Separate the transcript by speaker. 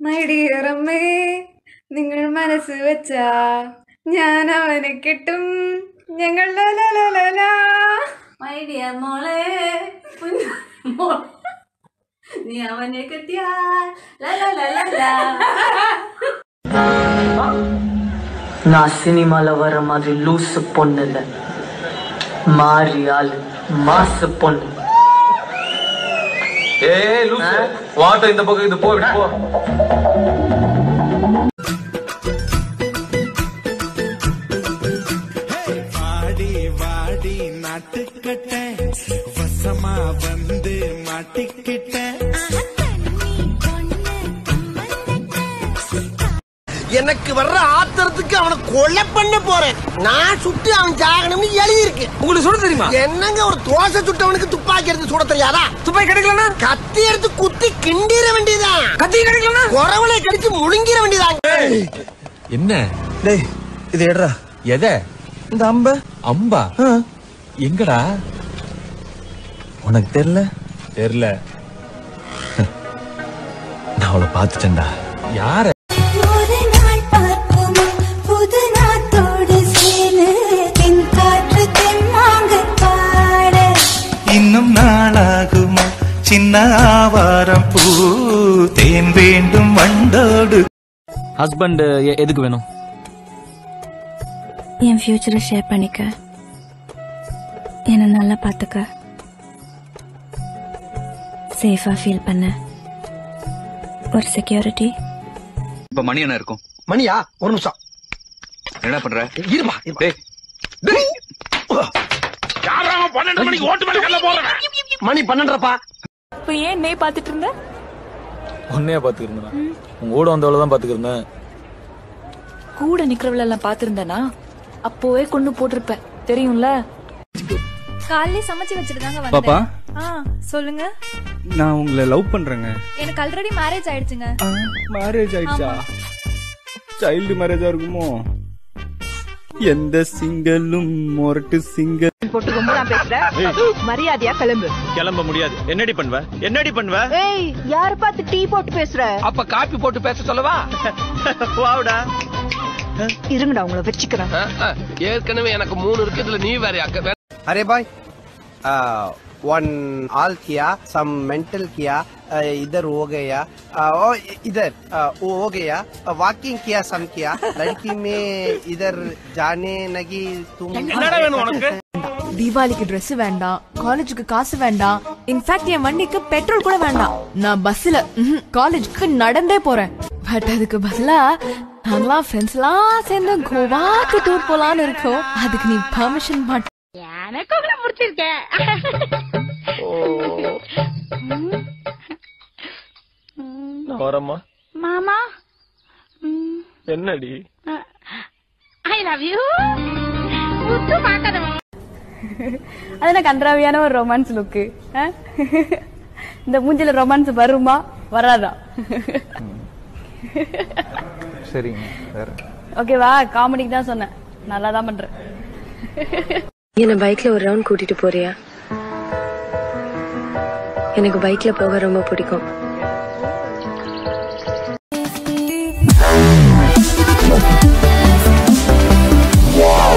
Speaker 1: മൈഡിയറമ്മേ നിങ്ങൾ മനസ്സ് വെച്ചാ ഞാൻ അവനെ കിട്ടും ഞങ്ങൾ മൈഡിയർ മോളെ നീ അവനെ കിട്ടിയാൽ
Speaker 2: நான் சினிமால வர மாதிரி லூசு பொண்ணு இல்ல, மாறி ஆளு மாசு பொண்ணு.
Speaker 3: ஏய் லூசு, வாட்ட இந்த பக்கம் இது போ போ.
Speaker 4: வாடி வாடி நாட்டுக்கட்ட வசமா வந்து மாட்டிக்கிட்ட
Speaker 5: எனக்கு வர்ற ஆத்திரத்துக்கு அவனை கொலை பண்ண போறேன். நான் சுட்டு அவன் சாகணும்னு எழுதி இருக்கு.
Speaker 3: உங்களுக்கு சுட தெரியுமா?
Speaker 5: என்னங்க ஒரு தோசை சுட்டவனுக்கு துப்பாக்கி எடுத்து சுட தெரியாதா?
Speaker 3: துப்பாக்கி கிடைக்கலனா
Speaker 5: கத்தி எடுத்து குத்தி கிண்டிர வேண்டியதான்.
Speaker 3: கத்தி கிடைக்கலனா
Speaker 5: குறவளை கடிச்சு முழுங்கிர வேண்டியதான்.
Speaker 3: என்ன
Speaker 6: டேய் இது எடுறா.
Speaker 3: எதை?
Speaker 6: இந்த
Speaker 3: அம்பா எங்கடா?
Speaker 6: உனக்கு தெரியல?
Speaker 3: தெரியல.
Speaker 6: நான் அவளை பார்த்துட்டேன்டா.
Speaker 3: யார?
Speaker 4: இன்னும் நாளாகுமா சின்ன ஆவாரம் பூ தேன் வேண்டும் வண்டோடு.
Speaker 6: ஹஸ்பண்ட் எதுக்கு வேணும்?
Speaker 7: என் ஃபியூச்சரை ஷேர் பண்ணிக்க, என்ன நல்லா பார்த்துக்க, சேஃபா ஃபீல் பண்ண ஒரு செக்யூரிட்டி.
Speaker 8: இப்ப மணி என்ன இருக்கும்?
Speaker 5: மணியா ஒரு நிமிஷம்
Speaker 8: என்ன பண்ற?
Speaker 5: இருமா. மணி 12:30.
Speaker 1: இப்போ ஏன் நே பார்த்துட்டு இருந்த?
Speaker 6: உன்னைய பாத்துக்கிறேன். உங்க கூட வந்தவளதான் பாத்துக்கிறேன்.
Speaker 1: கூட நிக்கிறவள எல்லாம் பாத்துருந்தனா அப்போவே கொண்டு போட்டிருப்ப, தெரியும்ல. காலையிலே சமைச்சு வச்சிட்டு தாங்க வந்தேன்.
Speaker 9: பாப்பா
Speaker 1: சொல்லுங்க.
Speaker 9: நான் உங்களை லவ் பண்றேங்க.
Speaker 1: எனக்கு ஆல்ரெடி மேரேஜ் ஆயிடுச்சுங்க.
Speaker 9: மேரேஜ் ஆயிடுச்சா? சைல்டு மேரேஜா இருக்குமோ? எந்த சிங்கலும் மொரட்டு சிங்கல்
Speaker 1: போட்டு ரொம்ப நான் பேசுறேன். மரியாதையா கிளம்பு.
Speaker 9: கிளம்ப முடியாது. என்னடி பண்ணுவ?
Speaker 1: ஏய், யார பார்த்து டீ போட்டு பேசுற?
Speaker 5: அப்ப காப்பி போட்டு பேச சொல்லவா?
Speaker 9: வாவுடா.
Speaker 1: இருங்கடா உங்களை வச்சுக்கிறேன்.
Speaker 5: ஏற்கனவே எனக்கு 3 இருக்கு, இதுல நீ வேற. அரே பாய், वन आल किया, सम मेंटल किया, इधर हो गया, इधर वो हो गया, वॉकिंग किया, सम किया, लड़की में इधर जाने लगी. तुम
Speaker 1: தீபாவளிக்கு ட்ரெஸ் வேண்டாம், காலேஜுக்கு காசு வேண்டாம், இன்ஃபேக்ட் என் வண்டிக்கு பெட்ரோல் கூட வேண்டாம். நான் பஸ்ல காலேஜுக்கு நடந்தே போறேன். பட் அதுக்கு பதிலா நாங்களாம் ஃப்ரெண்ட்ஸ் எல்லாம் சேர்ந்து கோவாக்கு டூர் போலான்னு இருக்கோம். அதுக்கு நீ பர்மிஷன் மாட்ட? எனக்கு உங்களை முடிச்சிருக்கேன்.
Speaker 9: வரம்மா.
Speaker 1: மாமா
Speaker 9: என்னடி?
Speaker 1: I love you. முத்து பாக்கற. அது கன்றாவியான ஒரு ரொமான்ஸ் லுக். இந்த மூஞ்சில ரொமான்ஸ் வருமா வராதா?
Speaker 9: சரிங்க. வேற
Speaker 1: ஓகேவா? காமெடிக்கு தான் சொன்னேன். நல்லா தான் பண்றேன்.
Speaker 7: என்ன பைக்ல ஒரு ரவுண்ட் கூட்டிட்டு போறியா? எனக்கு பைக்ல போக ரொம்ப பிடிக்கும்.
Speaker 4: Wow.